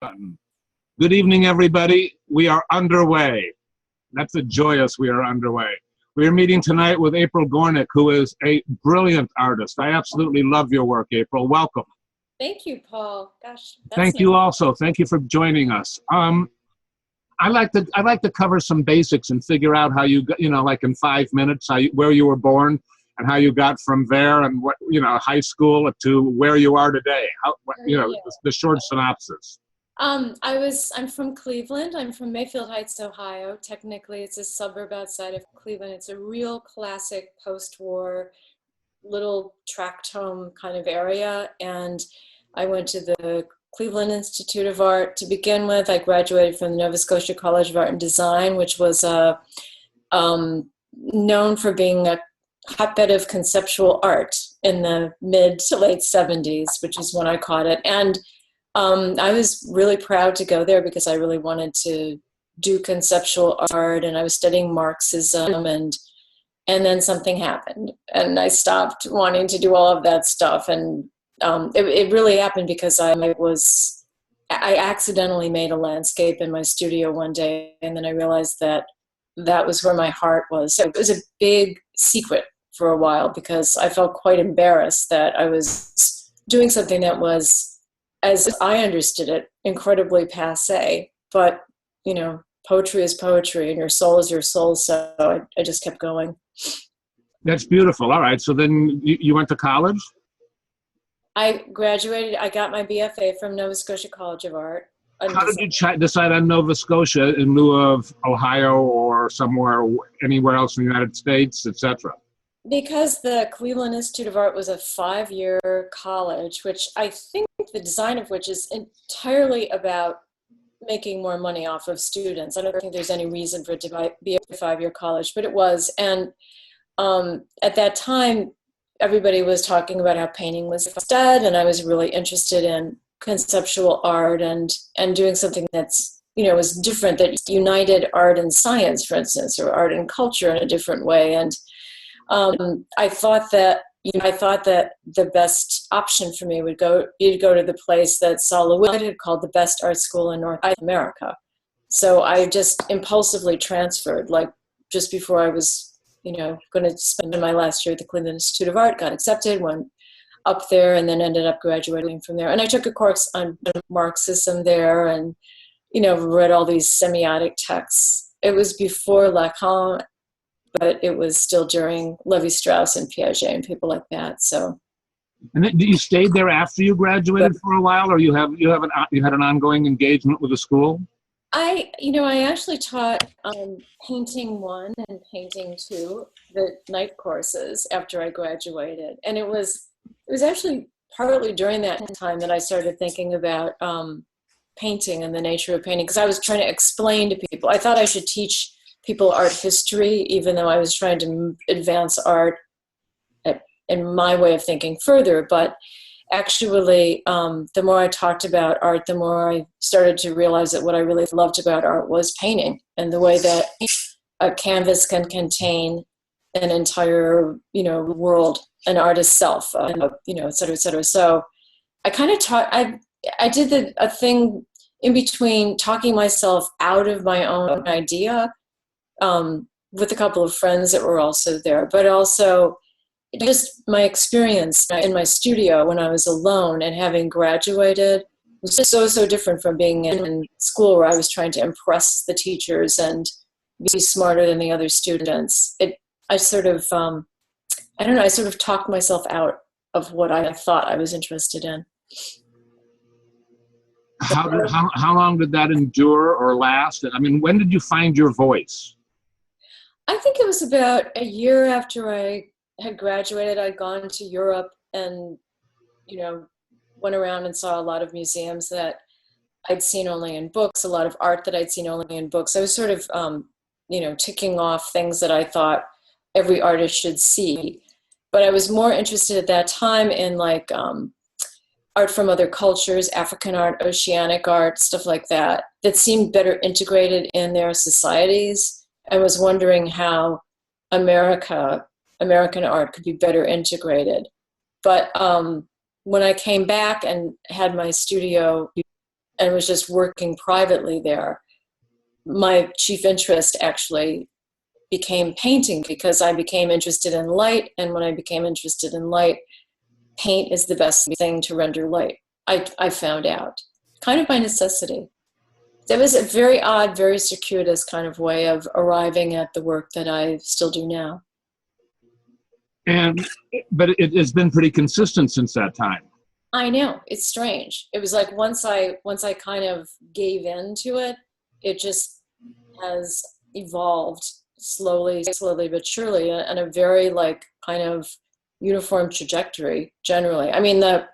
Button. Good evening, everybody. We are underway. That's a joyous we are underway. We are meeting tonight with April Gornik, who is a brilliant artist. I absolutely love your work, April. Welcome. Thank you, Paul. Gosh, thank you also. Thank you for joining us. I like to cover some basics and figure out how you like in 5 minutes, where you were born and how you got from there and what, high school to where you are today. The short synopsis. I'm from Cleveland. I'm from Mayfield Heights, Ohio. Technically, it's a suburb outside of Cleveland. It's a real classic post-war little tract home kind of area. And I went to the Cleveland Institute of Art to begin with. I graduated from the Nova Scotia College of Art and Design, which was known for being a hotbed of conceptual art in the mid to late 70s, which is when I caught it. And I was really proud to go there because I really wanted to do conceptual art, and I was studying Marxism, and then something happened, and I stopped wanting to do all of that stuff. And it really happened because I accidentally made a landscape in my studio one day, and then I realized that was where my heart was. So it was a big secret for a while because I felt quite embarrassed that I was doing something that was, as I understood it, incredibly passé. But, poetry is poetry and your soul is your soul. So I just kept going. That's beautiful. All right. So then you went to college? I graduated. I got my BFA from Nova Scotia College of Art. How did you decide on Nova Scotia in lieu of Ohio or anywhere else in the United States, etc.? Because the Cleveland Institute of Art was a 5-year college, which I think the design of which is entirely about making more money off of students. I don't think there's any reason for it to be a 5-year college, but it was. And at that time, everybody was talking about how painting was dead, and I was really interested in conceptual art and doing something that's, was different, that united art and science, for instance, or art and culture in a different way. And I thought that the best option for me would be to go to the place that Saul Lewis had called the best art school in North America. So I just impulsively transferred, like just before I was, going to spend my last year at the Cleveland Institute of Art, got accepted, went up there, and then ended up graduating from there. And I took a course on Marxism there, and read all these semiotic texts. It was before Lacan, but it was still during Levi-Strauss and Piaget and people like that. So, and then, you stayed there after you graduated for a while, or you had an ongoing engagement with the school? I actually taught painting 1 and painting 2, the night courses after I graduated, and it was actually partly during that time that I started thinking about painting and the nature of painting, because I was trying to explain to people. I thought I should teach people art history, even though I was trying to advance art in my way of thinking further. But actually, the more I talked about art, the more I started to realize that what I really loved about art was painting, and the way that a canvas can contain an entire, world, an artist's self, et cetera, et cetera. So I kind of I did a thing in between talking myself out of my own idea, with a couple of friends that were also there, but also just my experience in my studio when I was alone and having graduated was just so different from being in school where I was trying to impress the teachers and be smarter than the other students. I sort of talked myself out of what I thought I was interested in. How long did that endure or last? I mean, when did you find your voice? I think it was about a year after I had graduated. I'd gone to Europe and, went around and saw a lot of museums that I'd seen only in books, a lot of art that I'd seen only in books. I was sort of, ticking off things that I thought every artist should see. But I was more interested at that time in art from other cultures, African art, oceanic art, stuff like that seemed better integrated in their societies. I was wondering how American art could be better integrated. But when I came back and had my studio and was just working privately there, my chief interest actually became painting, because I became interested in light. And when I became interested in light, paint is the best thing to render light. I found out, kind of by necessity. That was a very odd, very circuitous kind of way of arriving at the work that I still do now. But it has been pretty consistent since that time. I know, it's strange. It was like once I kind of gave in to it, it just has evolved slowly but surely, and a very like kind of uniform trajectory generally. I mean, the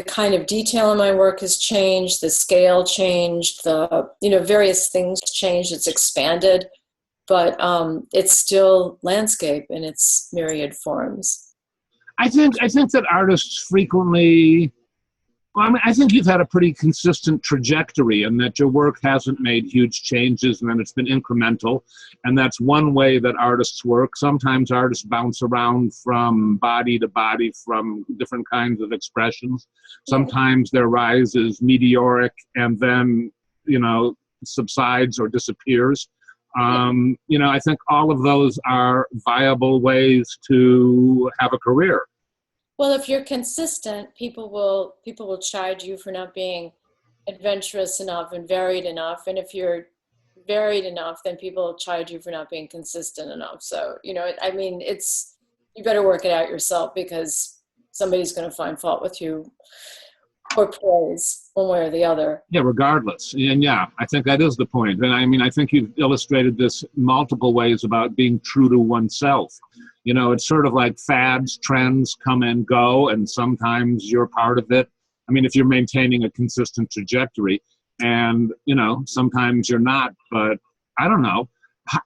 kind of detail in my work has changed, the scale changed, the various things changed, it's expanded, but it's still landscape in its myriad forms. I think that artists frequently, well, I mean, I think you've had a pretty consistent trajectory, and that your work hasn't made huge changes, and then it's been incremental, and that's one way that artists work. Sometimes artists bounce around from body to body, from different kinds of expressions. Sometimes their rise is meteoric and then, subsides or disappears. I think all of those are viable ways to have a career. Well, if you're consistent, people will chide you for not being adventurous enough and varied enough. And if you're varied enough, then people will chide you for not being consistent enough. So, you better work it out yourself, because somebody's going to find fault with you or praise one way or the other. Yeah, regardless. And yeah, I think that is the point. And I mean, I think you've illustrated this multiple ways about being true to oneself. It's sort of like fads, trends come and go, and sometimes you're part of it. I mean, if you're maintaining a consistent trajectory, and, sometimes you're not, but I don't know.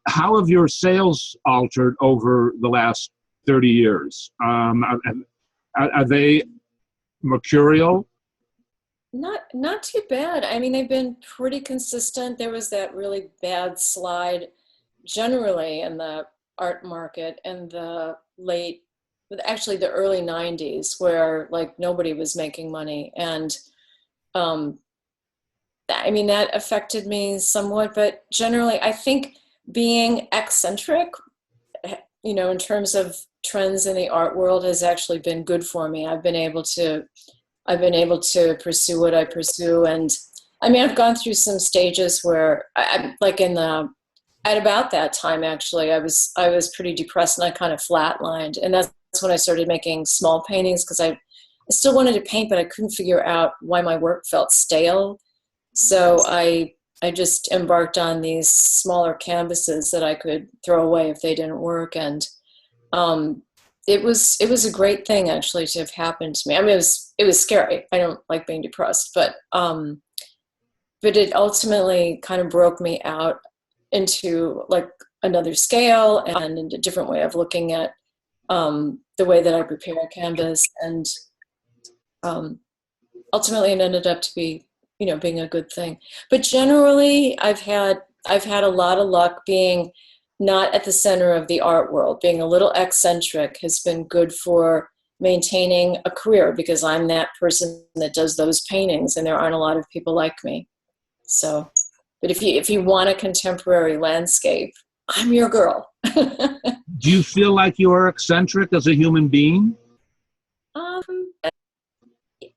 How have your sales altered over the last 30 years? Are they mercurial? Not too bad. I mean, they've been pretty consistent. There was that really bad slide generally in the art market in the early 90s, where like nobody was making money. And that affected me somewhat, but generally I think being eccentric, in terms of trends in the art world, has actually been good for me. I've been able to pursue what I pursue. And I mean, I've gone through some stages where at about that time, actually, I was pretty depressed, and I kind of flatlined. And that's when I started making small paintings, because I still wanted to paint, but I couldn't figure out why my work felt stale. So I just embarked on these smaller canvases that I could throw away if they didn't work. And it was a great thing, actually, to have happened to me. I mean, it was scary. I don't like being depressed, but it ultimately kind of broke me out into like another scale and a different way of looking at the way that I prepare a canvas, and ultimately it ended up to be being a good thing. But generally, I've had a lot of luck being not at the center of the art world. Being a little eccentric has been good for maintaining a career, because I'm that person that does those paintings, and there aren't a lot of people like me. So. But if you want a contemporary landscape, I'm your girl. Do you feel like you are eccentric as a human being?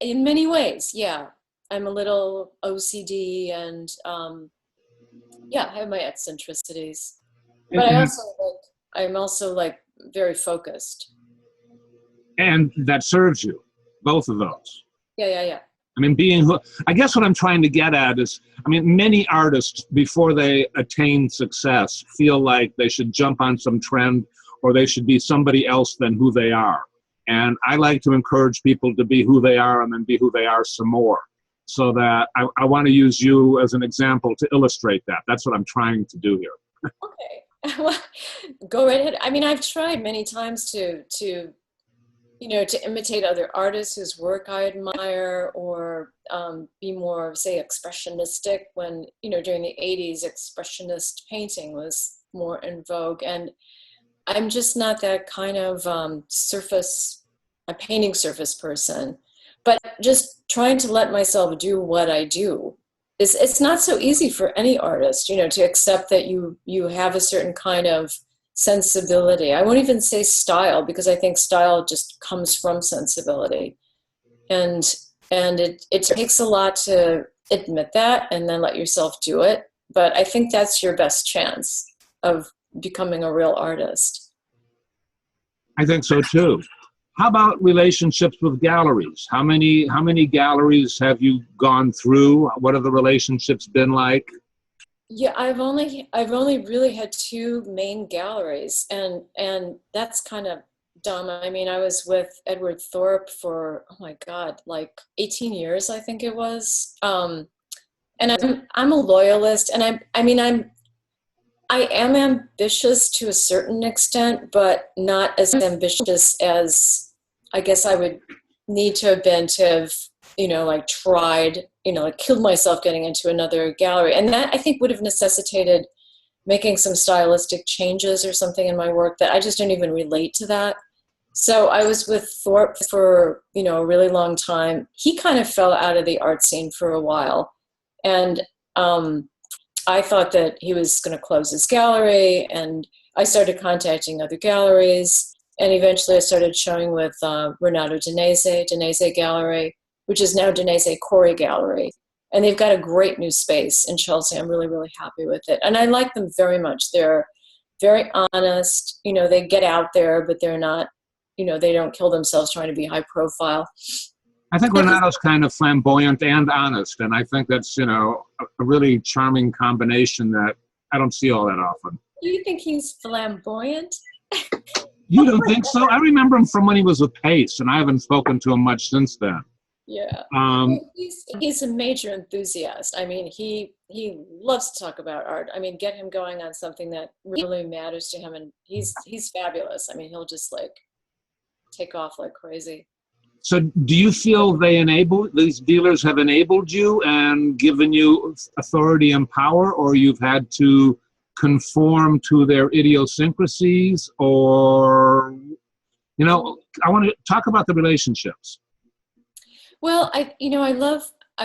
In many ways, yeah. I'm a little OCD, and I have my eccentricities. But I'm also like very focused. And that serves you, both of those. Yeah. I mean, I guess what I'm trying to get at is, many artists, before they attain success, feel like they should jump on some trend, or they should be somebody else than who they are. And I like to encourage people to be who they are, and then be who they are some more. So that I want to use you as an example to illustrate that. That's what I'm trying to do here. Okay. Well, go right ahead. I mean, I've tried many times to imitate other artists whose work I admire, or be more, say, expressionistic, when, during the 80s, expressionist painting was more in vogue. And I'm just not that kind of painting surface person. but just trying to let myself do what I do is, it's not so easy for any artist, you know, to accept that you have a certain kind of sensibility. I won't even say style, because I think style just comes from sensibility. And it takes a lot to admit that and then let yourself do it. But I think that's your best chance of becoming a real artist. I think so too. How about relationships with galleries? How many galleries have you gone through? What have the relationships been like? Yeah, I've only really had two main galleries, and that's kind of dumb. I mean, I was with Edward Thorpe for, oh my God, like 18 years, I think it was. And I'm a loyalist, and I am ambitious to a certain extent, but not as ambitious as I guess I would need to have been to have, you know, like tried, you know, like killed myself getting into another gallery. And that I think would have necessitated making some stylistic changes or something in my work that I just don't even relate to that. So I was with Thorpe for, you know, a really long time. He kind of fell out of the art scene for a while. And I thought that he was going to close his gallery, and I started contacting other galleries, and eventually I started showing with Renato Danese Gallery, which is now Danese Corey Gallery. And they've got a great new space in Chelsea. I'm really, really happy with it. And I like them very much. They're very honest. You know, they get out there, but they're not, you know, they don't kill themselves trying to be high profile. I think Renato's kind of flamboyant and honest, and I think that's, you know, a really charming combination that I don't see all that often. Do you think he's flamboyant? You don't think so? I remember him from when he was with Pace, and I haven't spoken to him much since then. Yeah. He's a major enthusiast. I mean, he loves to talk about art. I mean, get him going on something that really matters to him, and he's fabulous. I mean, he'll just like take off like crazy. So do you feel these dealers have enabled you and given you authority and power, or you've had to conform to their idiosyncrasies? Or, you know, I want to talk about the relationships. Well, I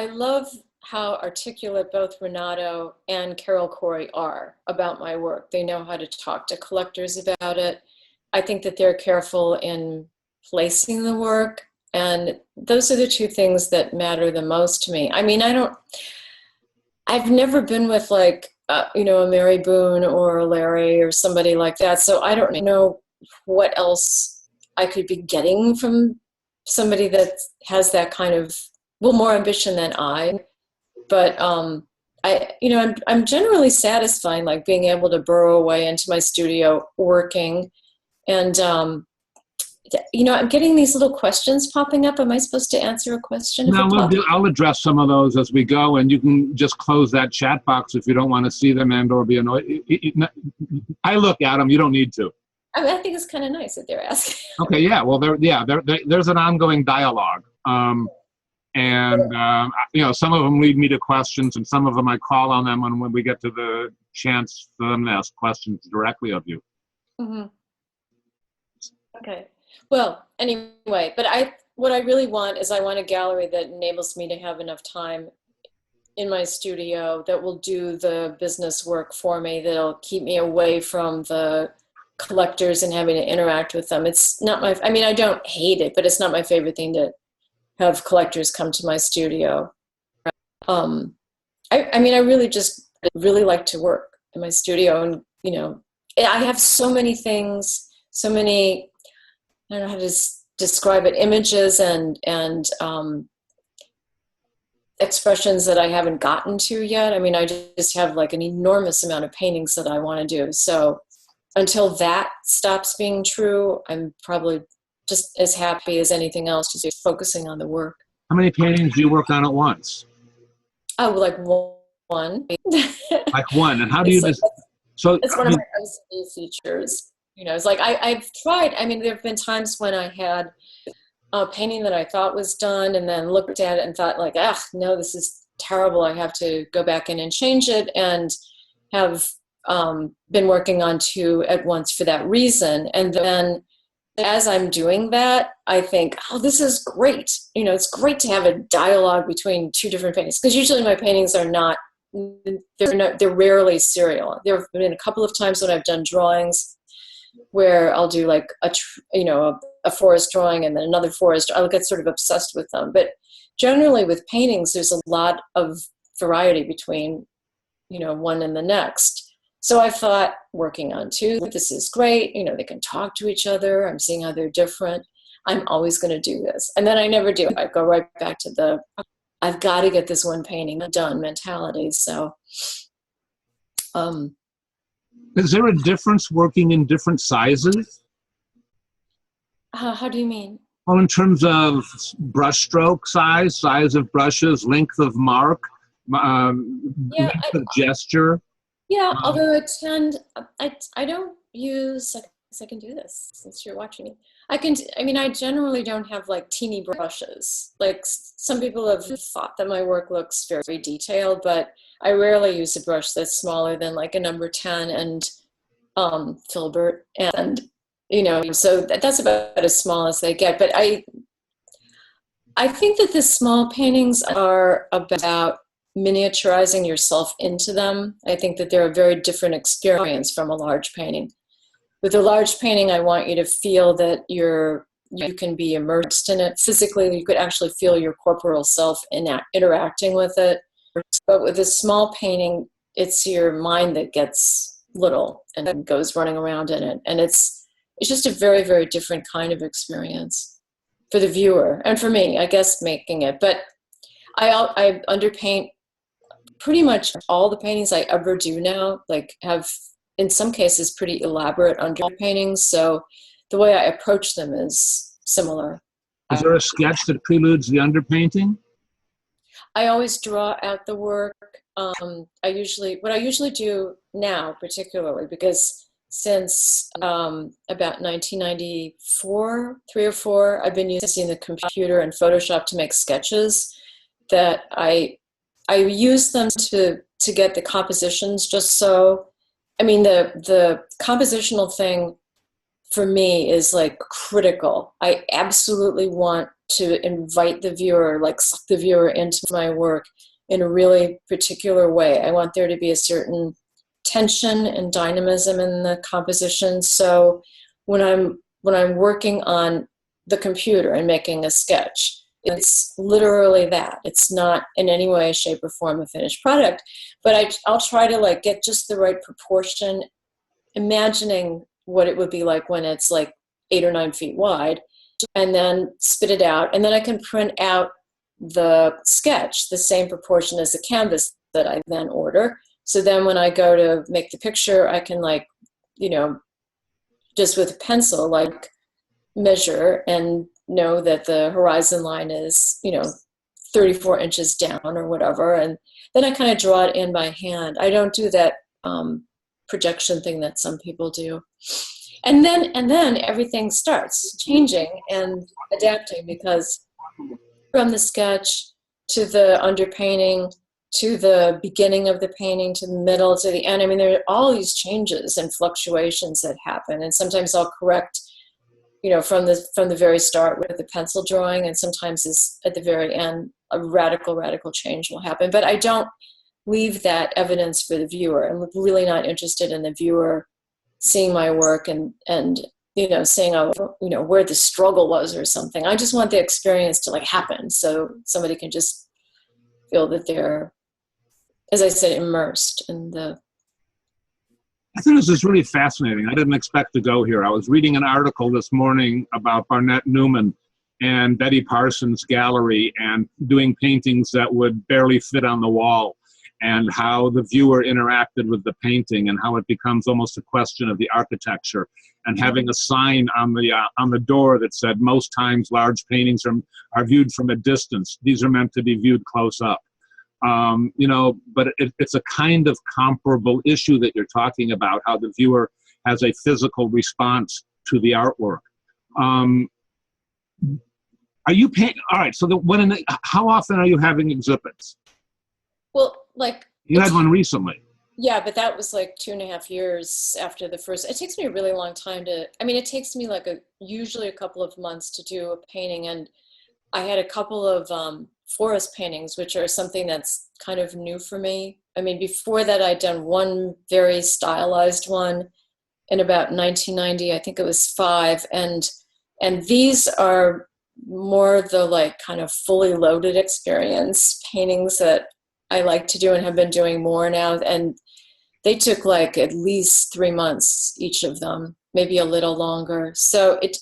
love how articulate both Renato and Carol Corey are about my work. They know how to talk to collectors about it. I think that they're careful in placing the work. And those are the two things that matter the most to me. I mean, I've never been with like, you know, a Mary Boone or a Larry or somebody like that. So I don't know what else I could be getting from somebody that has that kind of, well, more ambition than I. But I'm generally satisfied, like being able to burrow away into my studio working. And, you know, I'm getting these little questions popping up. Am I supposed to answer a question? No, I'll address some of those as we go, and you can just close that chat box if you don't want to see them and or be annoyed. I look at them. You don't need to. I mean, I think it's kind of nice that they're asking. Okay, yeah. Well, there's an ongoing dialogue. You know, some of them lead me to questions, and some of them I call on them when we get to the chance for them to ask questions directly of you. Mm-hmm. Okay. Well, anyway, but what I really want is I want a gallery that enables me to have enough time in my studio that will do the business work for me, that'll keep me away from the collectors and having to interact with them. It's not I mean, I don't hate it, but it's not my favorite thing to have collectors come to my studio. I mean, I really like to work in my studio, and, you know, I have so many things, I don't know how to describe it, images and expressions that I haven't gotten to yet. I mean, I just have like an enormous amount of paintings that I want to do. So until that stops being true, I'm probably just as happy as anything else, just focusing on the work. How many paintings do you work on at once? Oh, like one. Like one. And how do you so it's one of my OCD features. You know, it's like I've tried. I mean, there have been times when I had a painting that I thought was done and then looked at it and thought like, no, this is terrible. I have to go back in and change it, and have been working on two at once for that reason. And then as I'm doing that, I think, oh, this is great. You know, it's great to have a dialogue between two different paintings, because usually my paintings are not, they're rarely serial. There have been a couple of times when I've done drawings where I'll do like a forest drawing and then another forest. I'll get sort of obsessed with them. But generally with paintings, there's a lot of variety between, you know, one and the next. So I thought, working on two, this is great. You know, they can talk to each other. I'm seeing how they're different. I'm always going to do this. And then I never do. I go right back to the, I've got to get this one painting done mentality. So, is there a difference working in different sizes? How do you mean? Well, in terms of brushstroke size of brushes, length of mark, length of gesture. Yeah, although I don't use, I can do this since you're watching me. I generally don't have like teeny brushes. Like some people have thought that my work looks very detailed, but I rarely use a brush that's smaller than like a number 10 and filbert. And, you know, so that's about as small as they get. But I think that the small paintings are about miniaturizing yourself into them. I think that they're a very different experience from a large painting. With a large painting, I want you to feel that you can be immersed in it physically. You could actually feel your corporal self interacting with it. But with a small painting, it's your mind that gets little and goes running around in it. And it's just a very, very different kind of experience for the viewer and for me, I guess, making it. But I underpaint pretty much all the paintings I ever do now, like have, in some cases, pretty elaborate underpaintings. So the way I approach them is similar. Is there a sketch that preludes the underpainting? I always draw out the work. What I usually do now, particularly, because since about 1994, 3 or 4, I've been using the computer and Photoshop to make sketches that I use them to get the compositions just so, I mean, the compositional thing for me is like critical. I absolutely want to invite the viewer, like suck the viewer into my work in a really particular way. I want there to be a certain tension and dynamism in the composition. So when I'm working on the computer and making a sketch, it's literally that. It's not in any way, shape, or form a finished product, but I'll try to like get just the right proportion, imagining what it would be like when it's like 8 or 9 feet wide, and then spit it out. And then I can print out the sketch, the same proportion as the canvas that I then order. So then when I go to make the picture, I can like, you know, just with a pencil, like measure and know that the horizon line is, you know, 34 inches down or whatever. And then I kind of draw it in by hand. I don't do that projection thing that some people do. And then everything starts changing and adapting, because from the sketch to the underpainting to the beginning of the painting to the middle to the end, I mean, there are all these changes and fluctuations that happen. And sometimes I'll correct, you know, from the very start with the pencil drawing, and sometimes at the very end, a radical change will happen. But I don't leave that evidence for the viewer. I'm really not interested in the viewer seeing my work and you know, saying, oh, you know, where the struggle was or something. I just want the experience to like happen, so somebody can just feel that they're, as I said, immersed in the. I think this is really fascinating. I didn't expect to go here. I was reading an article this morning about Barnett Newman and Betty Parsons' gallery and doing paintings that would barely fit on the wall, and how the viewer interacted with the painting and how it becomes almost a question of the architecture, and having a sign on the door that said, most times large paintings are viewed from a distance. These are meant to be viewed close up. You know, but it's a kind of comparable issue that you're talking about, how the viewer has a physical response to the artwork. Are you painting? All right, so how often are you having exhibits? Well, like, you had one recently. Yeah, but that was like 2.5 years after the first. It takes me a really long time to, I mean, it takes me like usually a couple of months to do a painting. And I had a couple of forest paintings, which are something that's kind of new for me. I mean, before that, I'd done one very stylized one in about 1990. I think it was 5. And these are more the like kind of fully loaded experience paintings that I like to do and have been doing more now. And they took like at least 3 months, each of them, maybe a little longer. So it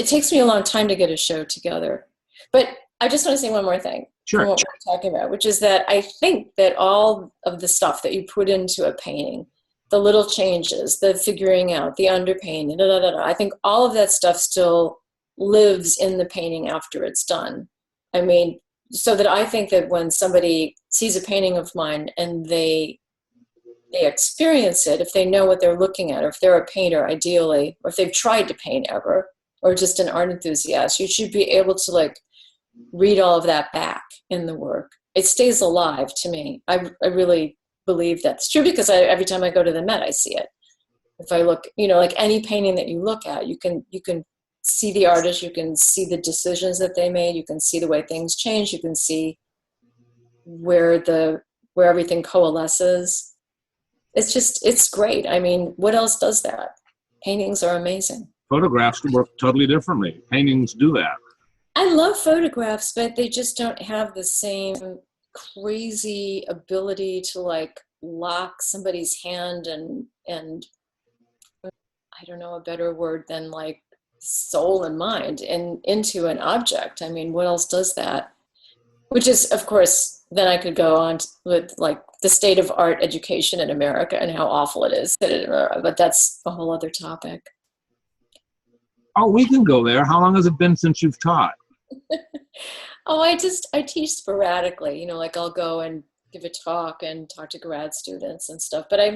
takes me a long time to get a show together. But I just want to say one more thing Sure. from what we're talking about, which is that I think that all of the stuff that you put into a painting, the little changes, the figuring out, the underpainting, I think all of that stuff still lives in the painting after it's done. I mean, so that I think that when somebody sees a painting of mine and they experience it, if they know what they're looking at, or if they're a painter ideally, or if they've tried to paint ever, or just an art enthusiast, you should be able to like read all of that back in the work. It stays alive to me. I really believe that's true, because every time I go to the Met, I see it. If I look, like any painting that you look at, you can see the artist, you can see the decisions that they made, you can see the way things change, you can see where everything coalesces. It's great. I mean, what else does that? Paintings are amazing. Photographs work totally differently. Paintings do that. I love photographs, but they just don't have the same crazy ability to like lock somebody's hand and I don't know a better word than like soul and mind into an object. I mean, what else does that? Which is, of course, then I could go on with like the state of art education in America and how awful it is. But that's a whole other topic. Oh, we can go there. How long has it been since you've taught? Oh, I teach sporadically, like I'll go and give a talk and talk to grad students and stuff, but I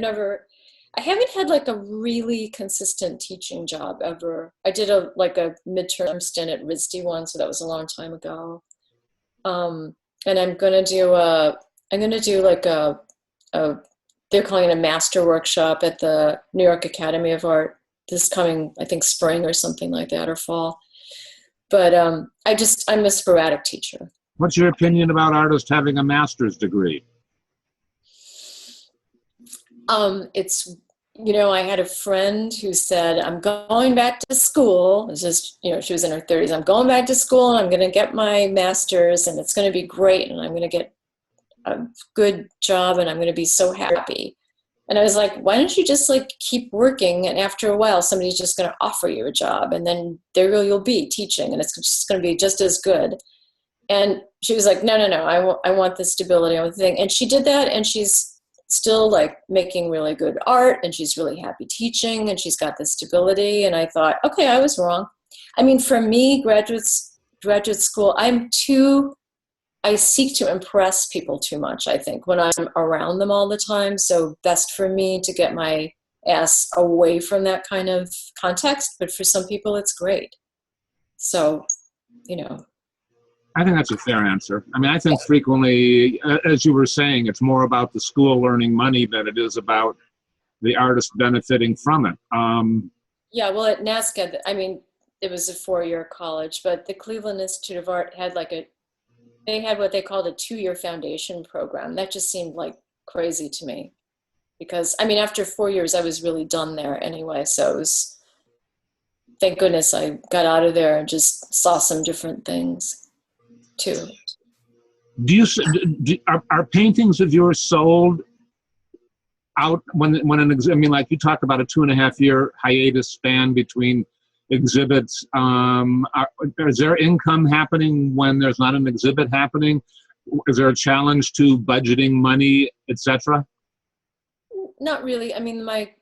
haven't had like a really consistent teaching job ever. I did a midterm stint at RISD once, so that was a long time ago. And I'm gonna do like they're calling it a master workshop at the New York Academy of Art this coming, I think, spring or something like that, or fall. But I'm a sporadic teacher. What's your opinion about artists having a master's degree? It's, I had a friend who said, I'm going back to school. It's just, she was in her 30s. I'm going back to school and I'm going to get my master's and it's going to be great. And I'm going to get a good job and I'm going to be so happy. And I was like, why don't you just like keep working? And after a while, somebody's just going to offer you a job and then there you'll be teaching and it's just going to be just as good. And she was like, no, I want the stability. I want the thing. And she did that and she's still like making really good art and she's really happy teaching and she's got the stability. And I thought, okay, I was wrong. I mean, for me, graduate school, I seek to impress people too much, I think, when I'm around them all the time. So best for me to get my ass away from that kind of context. But for some people, it's great. So, I think that's a fair answer. I mean, I think frequently, as you were saying, it's more about the school learning money than it is about the artist benefiting from it. Yeah, well, at NSCAD, I mean, it was a 4-year college, but the Cleveland Institute of Art had they had what they called a 2-year foundation program. That just seemed like crazy to me because, I mean, after 4 years, I was really done there anyway. So it was, thank goodness I got out of there and just saw some different things too. Are paintings of yours sold out when I mean, like you talked about a 2.5-year hiatus span between exhibits. Is there income happening when there's not an exhibit happening? Is there a challenge to budgeting money, etc.? Not really. I mean, I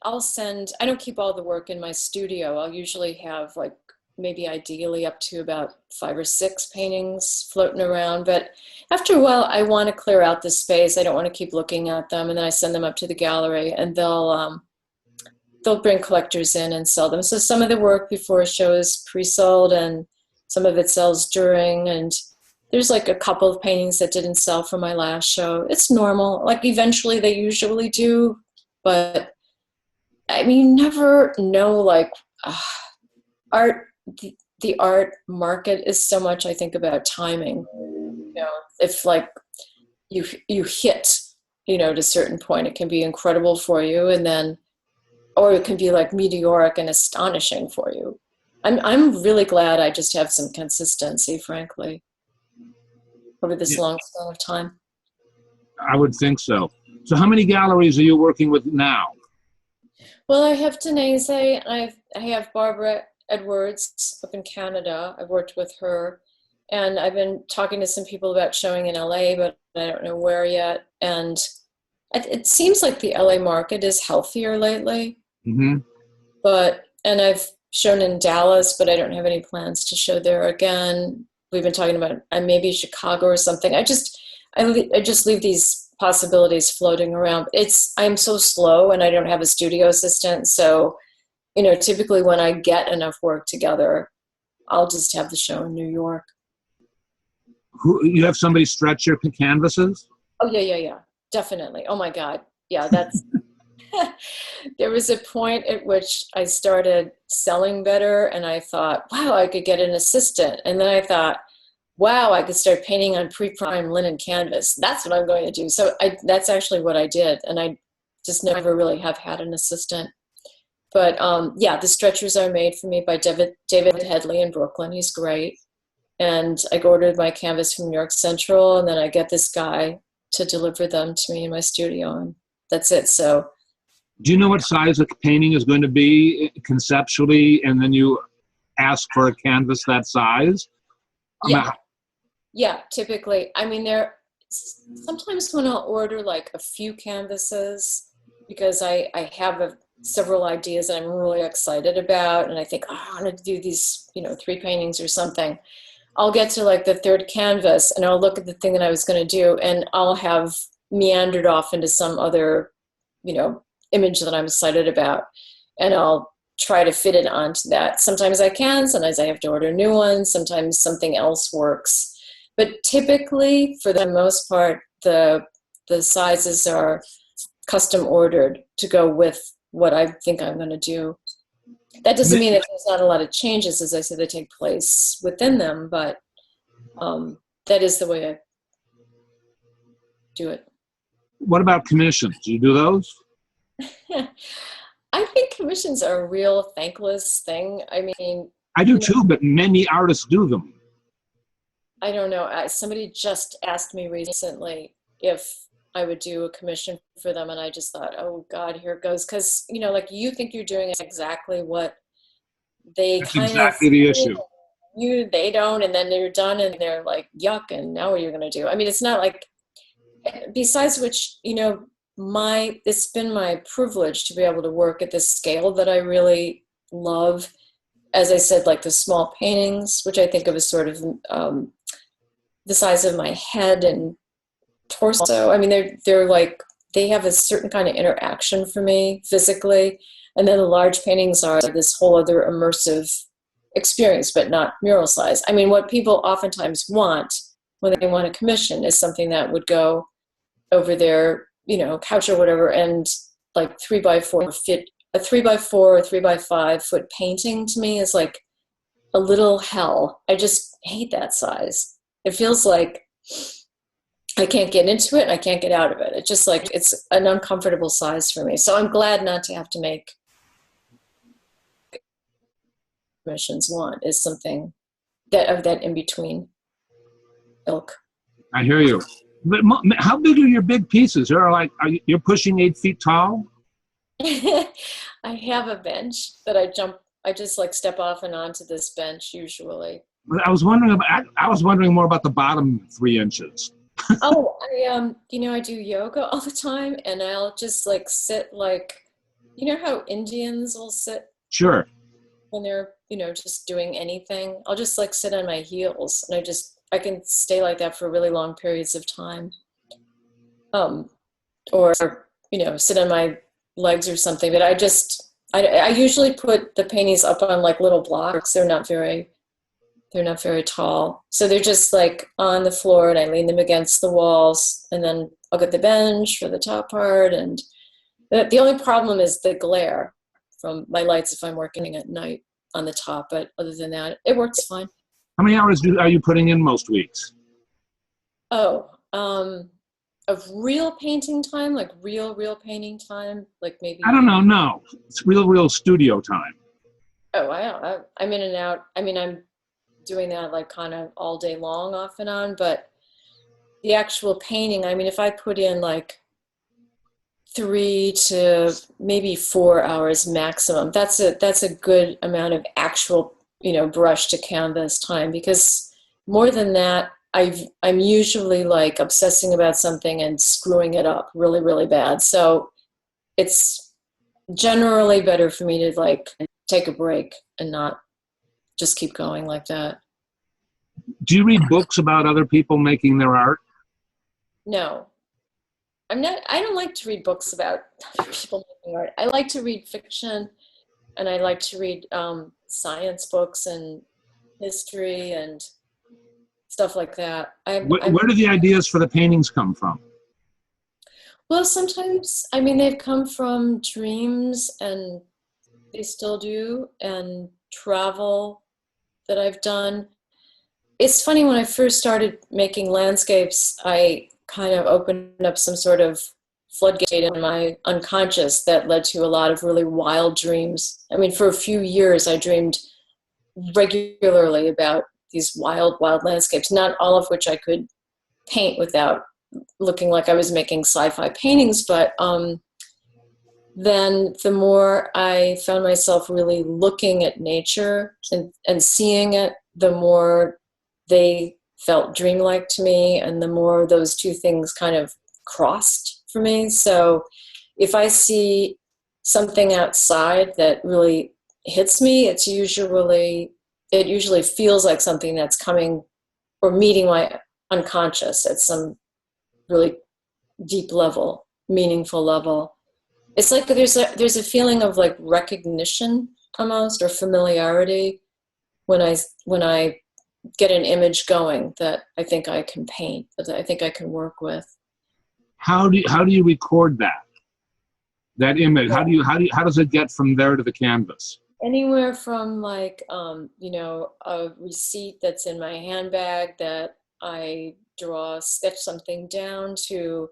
don't keep all the work in my studio. I'll usually have like maybe ideally up to about 5 or 6 paintings floating around. But after a while, I want to clear out the space. I don't want to keep looking at them. And then I send them up to the gallery and they'll bring collectors in and sell them. So some of the work before a show is pre-sold and some of it sells during. And there's like a couple of paintings that didn't sell for my last show. It's normal. Like eventually they usually do, but I mean, you never know, like art, the art market is so much, I think, about timing. You know, if like you hit, you know, to a certain point, it can be incredible for you, and then, or it can be like meteoric and astonishing for you. I'm really glad I just have some consistency, frankly, over this long span of time. I would think so. So how many galleries are you working with now? Well, I have Danese, and I have Barbara Edwards up in Canada. I've worked with her, and I've been talking to some people about showing in LA, but I don't know where yet. And it seems like the LA market is healthier lately. Mm-hmm. And I've shown in Dallas, but I don't have any plans to show there again. We've been talking about maybe Chicago or something. I just leave these possibilities floating around. I'm so slow, and I don't have a studio assistant. So, you know, typically when I get enough work together, I'll just have the show in New York. You have somebody stretch your canvases? Oh, yeah, definitely. Oh my God. Yeah, that's, there was a point at which I started selling better, and I thought, wow, I could get an assistant. And then I thought, wow, I could start painting on pre-prime linen canvas. That's what I'm going to do. So that's actually what I did. And I just never really have had an assistant. But yeah, the stretchers are made for me by David Headley in Brooklyn. He's great. And I ordered my canvas from New York Central, and then I get this guy to deliver them to me in my studio, and that's it. So, do you know what size a painting is going to be conceptually, and then you ask for a canvas that size? Yeah, typically. I mean, sometimes when I'll order like a few canvases, because I have several ideas that I'm really excited about, and I think, oh, I want to do these, you know, 3 paintings or something. I'll get to like the 3rd canvas, and I'll look at the thing that I was going to do, and I'll have meandered off into some other, you know, image that I'm excited about, and I'll try to fit it onto that. Sometimes I can, sometimes I have to order new ones, sometimes something else works. But typically, for the most part, the sizes are custom ordered to go with what I think I'm going to do. That doesn't mean that there's not a lot of changes, as I said, that take place within them, but that is the way I do it. What about commissions? Do you do those? I think commissions are a real thankless thing. I mean, I do too, but many artists do them. I don't know. Somebody just asked me recently if I would do a commission for them, and I just thought, oh God, here it goes. Because, you know, like, you think you're doing exactly what they That's kind exactly of the issue. They don't, and then they're done, and they're like, yuck, and now what are you going to do? I mean, it's not like, besides which, you know, it's been my privilege to be able to work at this scale that I really love. As I said, like the small paintings, which I think of as sort of the size of my head and torso. I mean, they're like, they have a certain kind of interaction for me physically. And then the large paintings are this whole other immersive experience, but not mural size. I mean, what people oftentimes want when they want a commission is something that would go over their, you know, couch or whatever, and like 3x4 fit. A 3x4 or 3x5 foot painting to me is like a little hell. I just hate that size. It feels like I can't get into it and I can't get out of it. It's just like, it's an uncomfortable size for me. So I'm glad not to have to make commissions. Want is something of that in between ilk. I hear you. But how big are your big pieces? You're pushing 8 feet tall? I have a bench that I just like step off and onto this bench usually. I was wondering more about the bottom 3 inches. Oh, you know, I do yoga all the time, and I'll just like sit like, you know how Indians will sit? Sure. When they're, you know, just doing anything. I'll just like sit on my heels, and I can stay like that for really long periods of time. Or, you know, sit on my legs or something. But I usually put the paintings up on like little blocks. They're not very They're not very tall. So they're just like on the floor, and I lean them against the walls, and then I'll get the bench for the top part. And the only problem is the glare from my lights if I'm working at night on the top. But other than that, it works fine. How many hours are you putting in most weeks? Oh, of real painting time, like real painting time, like maybe. I don't know. No, it's real studio time. Oh, I'm in and out. I mean, I'm doing that like kind of all day long, off and on. But the actual painting, I mean, if I put in like 3 to maybe 4 hours maximum, that's a good amount of actual, brush to canvas time, because more than that, I'm usually like obsessing about something and screwing it up really, really bad. So it's generally better for me to like take a break and not just keep going like that. Do you read books about other people making their art? No. I don't like to read books about other people making art. I like to read fiction, and I like to read science books and history and stuff like that. Where do the ideas for the paintings come from? Well, sometimes, I mean, they've come from dreams, and they still do, and travel that I've done. It's funny, when I first started making landscapes, I kind of opened up some sort of floodgate in my unconscious that led to a lot of really wild dreams. I mean, for a few years, I dreamed regularly about these wild landscapes, not all of which I could paint without looking like I was making sci-fi paintings. But then the more I found myself really looking at nature and seeing it, the more they felt dreamlike to me, and the more those two things kind of crossed for me. So if I see something outside that really hits me, it usually feels like something that's coming or meeting my unconscious at some really deep level, meaningful level. It's like there's a feeling of like recognition almost, or familiarity when I get an image going that I think I can paint, that I think I can work with. How do you record that image? How does it get from there to the canvas? Anywhere from like a receipt that's in my handbag that I sketch something down, to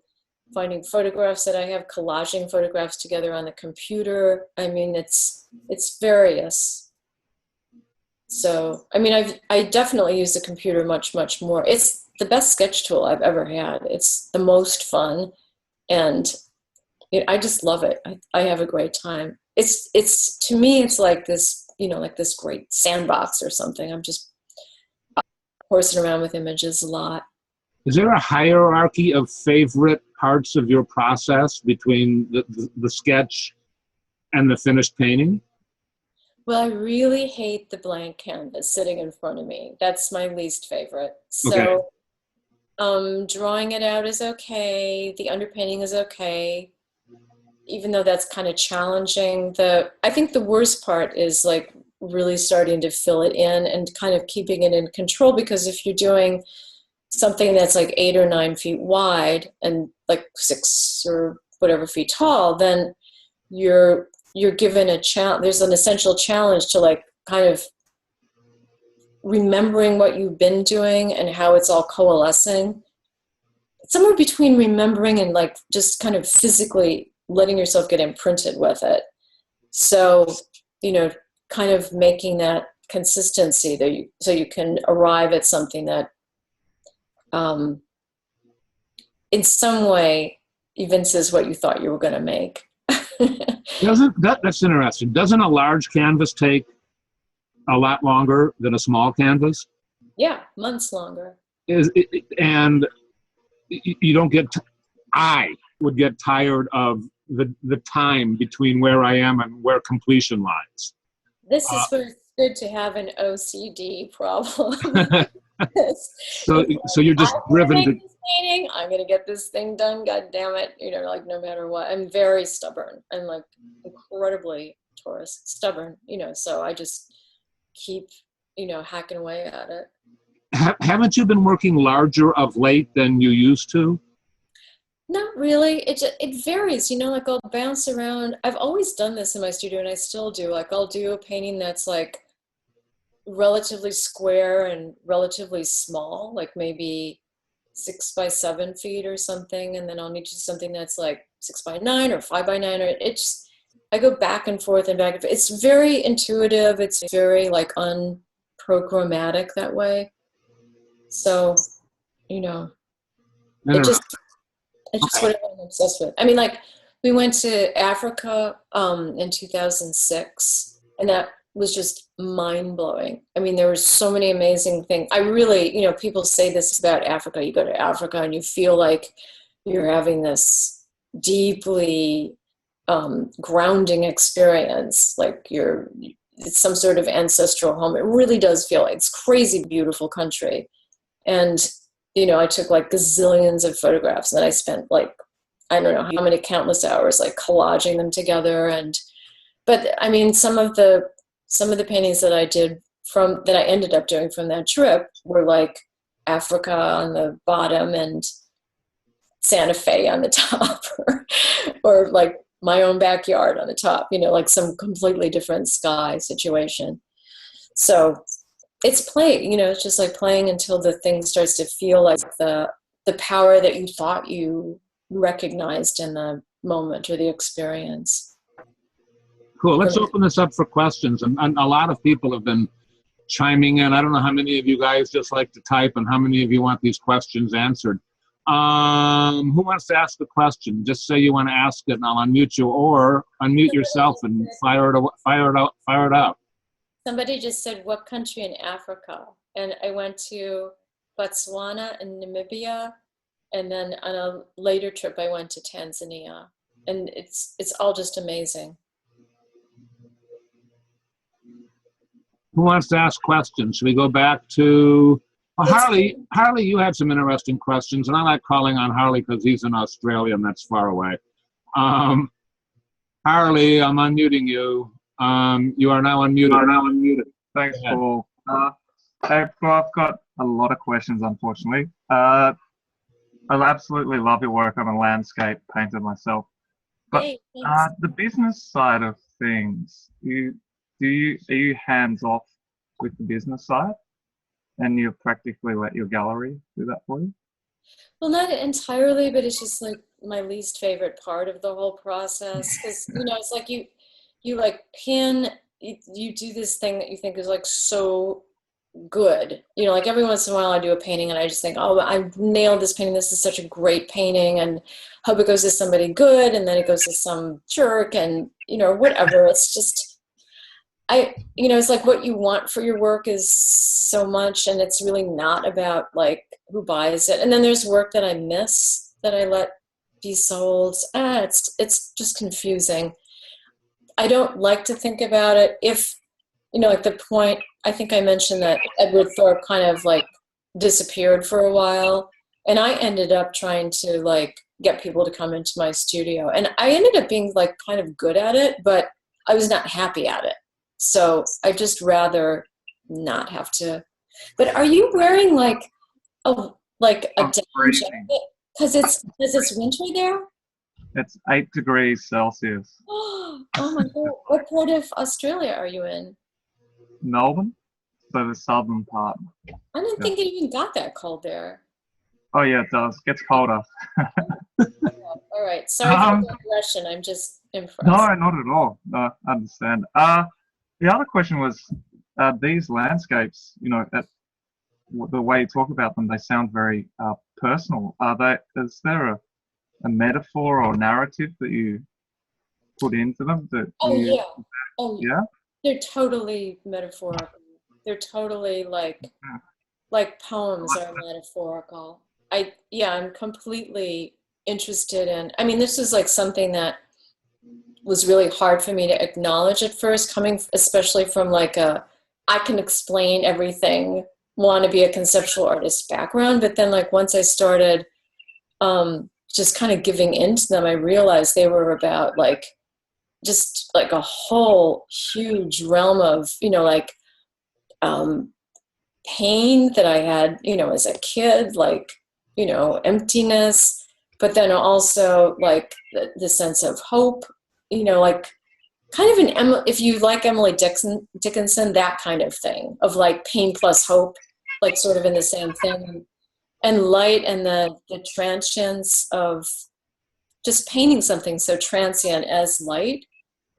finding photographs that I have, collaging photographs together on the computer. I mean, it's various. So, I mean, I definitely use the computer much more. It's the best sketch tool I've ever had. It's the most fun, and I just love it. I have a great time. It's to me, it's like this, like this great sandbox or something. I'm just horsing around with images a lot. Is there a hierarchy of favorite parts of your process between the sketch and the finished painting? Well, I really hate the blank canvas sitting in front of me. That's my least favorite. So, okay. Drawing it out is okay. The underpainting is okay, even though that's kind of challenging. I think the worst part is like really starting to fill it in and kind of keeping it in control, because if you're doing something that's like 8 or 9 feet wide and like 6 or whatever feet tall, then you're given a challenge. There's an essential challenge to like kind of remembering what you've been doing and how it's all coalescing. Somewhere between remembering and like just kind of physically letting yourself get imprinted with it. So, kind of making that consistency so you can arrive at something that in some way evinces what you thought you were going to make. That's interesting. Doesn't a large canvas take a lot longer than a small canvas? Yeah, months longer. And you don't I would get tired of the time between where I am and where completion lies. This is where it's good to have an OCD problem. So you're just driven to this painting. I'm gonna get this thing done. God damn it! Like no matter what. I'm very stubborn. I'm like incredibly Taurus, stubborn. So I just keep hacking away at it. Haven't you been working larger of late than you used to? Not really. It varies, like I'll bounce around. I've always done this in my studio and I still do. Like I'll do a painting that's like relatively square and relatively small, like maybe 6 by 7 feet or something. And then I'll need to do something that's like 6 by 9 or 5 by 9, or I go back and forth and back and forth. It's very intuitive. It's very like unprogrammatic that way. So, it's just whatever I'm obsessed with. I mean, like we went to Africa in 2006, and that was just mind-blowing. I mean, there were so many amazing things. I really, people say this about Africa. You go to Africa and you feel like you're having this deeply grounding experience, like it's some sort of ancestral home. It really does feel like it's crazy beautiful country. And, I took like gazillions of photographs, and then I spent like, I don't know how many countless hours like collaging them together. But I mean, some of the paintings that I did that I ended up doing from that trip were like Africa on the bottom and Santa Fe on the top, or like my own backyard on the top, like some completely different sky situation. So it's playing, it's just like playing until the thing starts to feel like the power that you thought you recognized in the moment or the experience. Cool. Let's open this up for questions. And a lot of people have been chiming in. I don't know how many of you guys just like to type and how many of you want these questions answered. Who wants to ask the question? Just say you want to ask it and I'll unmute you, or unmute yourself and fire it out. Somebody just said, what country in Africa? And I went to Botswana and Namibia. And then on a later trip, I went to Tanzania. And it's all just amazing. Who wants to ask questions? Should we go back to Harley? Harley, you had some interesting questions, and I like calling on Harley because he's in Australia and that's far away. Harley, I'm unmuting you. You are now unmuted. Thanks, Paul. April, I've got a lot of questions, unfortunately. I absolutely love your work. I'm a landscape painter myself. But the business side of things, are you hands off with the business side, and you practically let your gallery do that for you? Well, not entirely, but it's just like my least favorite part of the whole process. Because, it's like you like you do this thing that you think is like so good. Like every once in a while I do a painting and I just think, oh, I nailed this painting. This is such a great painting, and hope it goes to somebody good. And then it goes to some jerk and, whatever. It's just, it's like what you want for your work is so much, and it's really not about like who buys it. And then there's work that I miss that I let be sold. It's just confusing. I don't like to think about it. If, at the point, I think I mentioned that Edward Thorpe kind of like disappeared for a while, and I ended up trying to like get people to come into my studio, and I ended up being like kind of good at it, but I was not happy at it. So I just rather not have to. But are you wearing like a down jacket because it's winter there? It's 8 degrees Celsius. Oh my God! What part of Australia are you in? Melbourne, so the southern part. I didn't think it even got that cold there. Oh yeah, it does. Gets colder. All right. Sorry for the aggression. I'm just impressed. No, not at all. No, I understand. The other question was, these landscapes, the way you talk about them, they sound very personal. Is there a metaphor or narrative that you put into them? Yeah? They're totally metaphorical. They're totally like poems are metaphorical. I'm completely interested in, this is like something that was really hard for me to acknowledge at first, coming especially from like I can explain everything, want to be a conceptual artist background, but then like once I started just kind of giving into them, I realized they were about like just like a whole huge realm of like pain that I had, you know, as a kid, like, you know, emptiness, but then also like the sense of hope, you know, like kind of if you like Emily Dickinson, that kind of thing of like pain plus hope, like sort of in the same thing, and light and the transience of just painting something so transient as light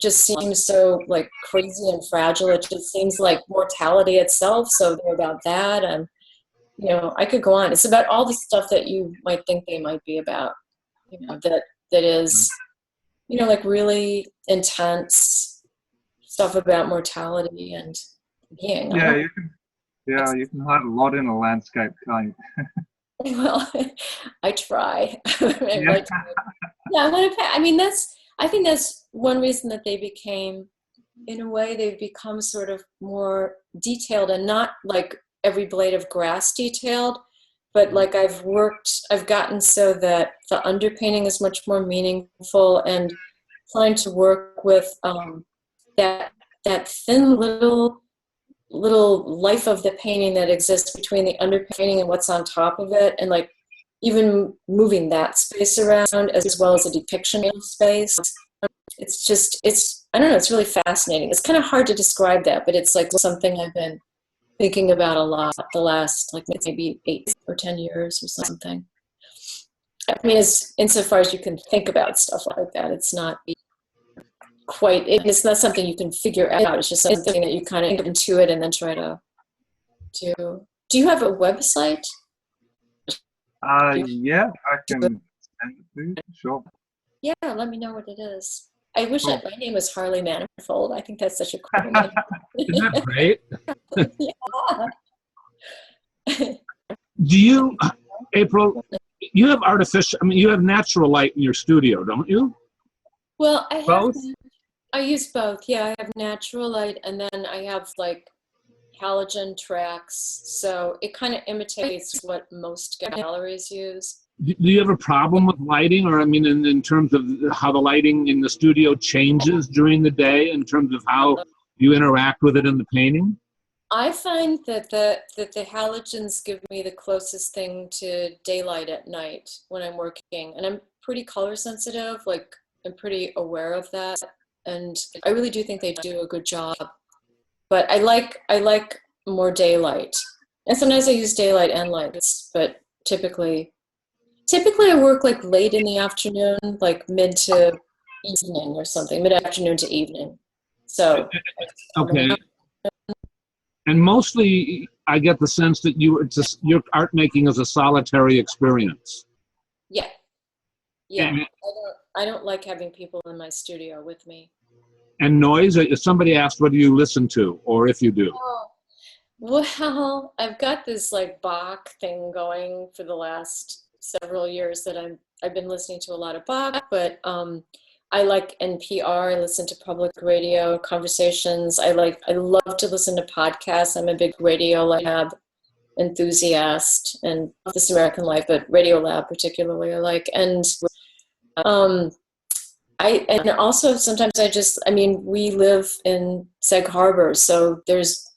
just seems so like crazy and fragile. It just seems like mortality itself. So they're about that. And, you know, I could go on. It's about all the stuff that you might think they might be about, you know, that is, you know, like really intense stuff about mortality and being. Yeah, you can hide a lot in a landscape, can't you? Well, I try. Yeah. I mean, I think that's one reason that they became, in a way, they've become sort of more detailed and not like every blade of grass detailed, but like I've gotten so that the underpainting is much more meaningful, and trying to work with that thin little life of the painting that exists between the underpainting and what's on top of it, and like even moving that space around as well as a depiction of space. It's I don't know, it's really fascinating. It's kind of hard to describe that, but it's like something I've been thinking about a lot the last like maybe 8 or 10 years or something. I mean, insofar as you can think about stuff like that, it's not it's not something you can figure out. It's just something that you kind of intuit and then try to do. Do you have a website? Yeah, I can send it to you, sure. Yeah, let me know what it is. I wish my name was Harley Manifold. I think that's such a cool name. Isn't that great? Yeah. Do you, April, you have you have natural light in your studio, don't you? Well, Both? I use both. Yeah, I have natural light, and then I have like halogen tracks. So it kind of imitates what most galleries use. Do you have a problem with lighting, or I mean, in terms of how the lighting in the studio changes during the day, in terms of how you interact with it in the painting? I find that the halogens give me the closest thing to daylight at night when I'm working, and I'm pretty color sensitive. Like I'm pretty aware of that, and I really do think they do a good job. But I like more daylight, and sometimes I use daylight and lights. But typically I work like late in the afternoon, like mid to evening or something, mid-afternoon to evening. So okay. And mostly, I get the sense that your art making is a solitary experience. Yeah. And I don't like having people in my studio with me. And noise? If somebody asked, what do you listen to, or if you do? Oh, well, I've got this like Bach thing going for the last several years that I've been listening to a lot of Bach, but I like NPR. I listen to public radio conversations. I love to listen to podcasts. I'm a big Radio Lab enthusiast, and This American Life, but Radio Lab particularly I like. And and also sometimes we live in Sag Harbor, so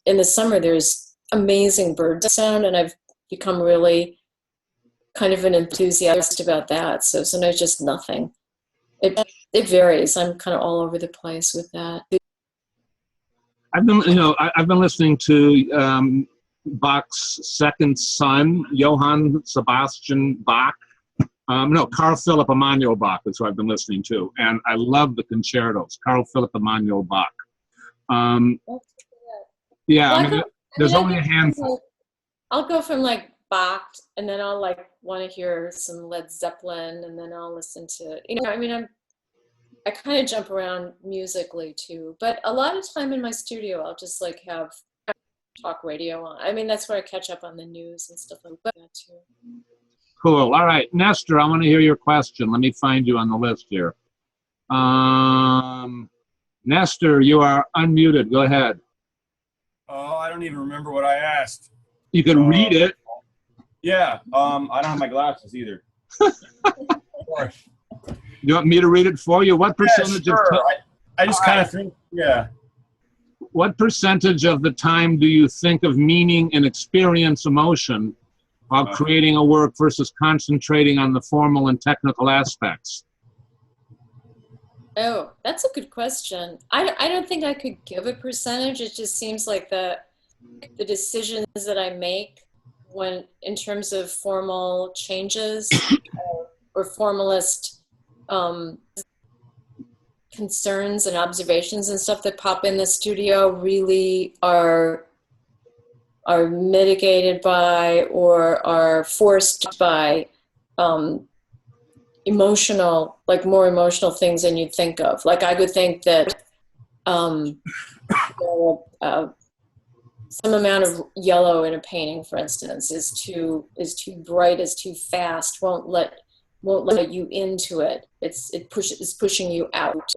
in the summer there's amazing bird sound, and I've become really kind of an enthusiast about that. So sometimes just nothing. It varies. I'm kind of all over the place with that. I've been listening to Bach's second son, Johann Sebastian Bach. Carl Philipp Emanuel Bach is who I've been listening to, and I love the concertos. Carl Philipp Emanuel Bach. There's only a handful. I'll go from like Bach, and then I'll like want to hear some Led Zeppelin, and then I'll listen to, I kind of jump around musically too, but a lot of time in my studio, I'll just like have talk radio on. That's where I catch up on the news and stuff like that too. Cool. All right, Nestor, I want to hear your question. Let me find you on the list here. Nestor, you are unmuted. Go ahead. Oh, I don't even remember what I asked. You can read it. Yeah. I don't have my glasses either. Of course. You want me to read it for you? What percentage sure. of I just kind of think, yeah. What percentage of the time do you think of meaning and experience emotion while creating a work versus concentrating on the formal and technical aspects? Oh, that's a good question. I don't think I could give a percentage. It just seems like the decisions that I make when in terms of formal changes or formalist concerns and observations and stuff that pop in the studio really are mitigated by or are forced by emotional, like more emotional things than you'd think of. Like I would think that some amount of yellow in a painting, for instance, is too bright, is too fast, won't let you into it. It's pushing you out.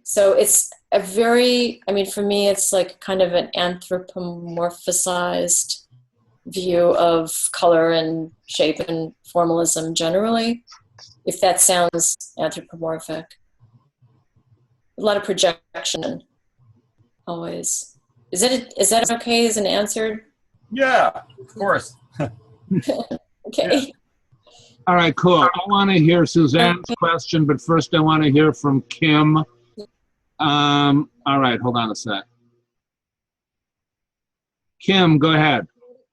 So it's a very, I mean, for me, it's like kind of an anthropomorphized view of color and shape and formalism generally, if that sounds anthropomorphic. A lot of projection, always. Is that okay as an answer? Yeah, of course. Okay. Yeah. All right, cool. I want to hear Suzanne's question, but first I want to hear from Kim. All right, hold on a sec. Kim, go ahead.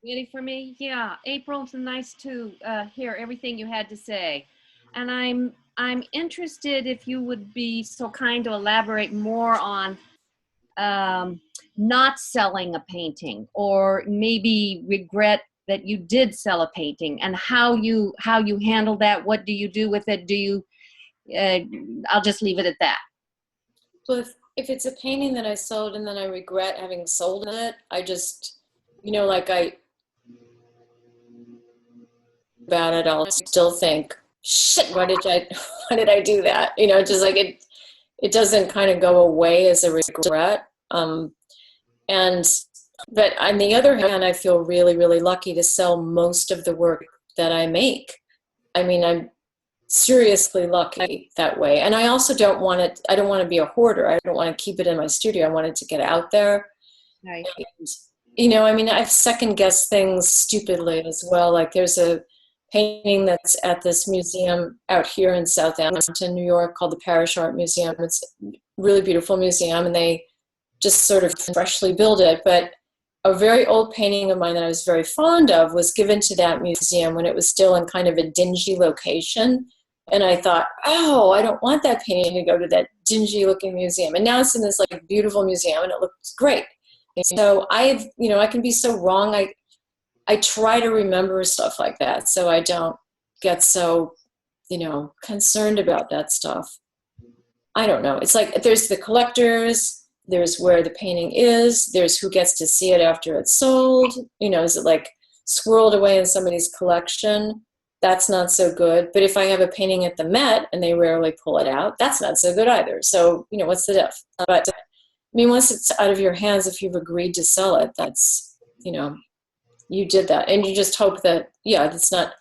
Ready for me? Yeah, April, it's nice to hear everything you had to say. And I'm interested if you would be so kind to elaborate more on not selling a painting, or maybe regret that you did sell a painting, and how you handle that. What do you do with it? Do you I'll just leave it at that. Well, if it's a painting that I sold and then I regret having sold it, I just, like about it, I'll still think, shit, why did I do that? Just like it doesn't kind of go away as a regret. But on the other hand, I feel really, really lucky to sell most of the work that I make. I mean, I'm seriously lucky that way. And I also don't want to be a hoarder. I don't want to keep it in my studio. I want it to get out there. Right. And, I mean, I've second guessed things stupidly as well. Like there's a painting that's at this museum out here in Southampton, New York, called the Parrish Art Museum. It's a really beautiful museum, and they just sort of freshly built it. But a very old painting of mine that I was very fond of was given to that museum when it was still in kind of a dingy location. And I thought, oh, I don't want that painting to go to that dingy looking museum. And now it's in this like beautiful museum and it looks great. So I can be so wrong. I try to remember stuff like that so I don't get so, concerned about that stuff. I don't know. It's like there's the collectors, there's where the painting is, there's who gets to see it after it's sold. Is it like squirreled away in somebody's collection? That's not so good. But if I have a painting at the Met and they rarely pull it out, that's not so good either. So, what's the diff? But I mean, once it's out of your hands, if you've agreed to sell it, that's, you did that. And you just hope that, that's not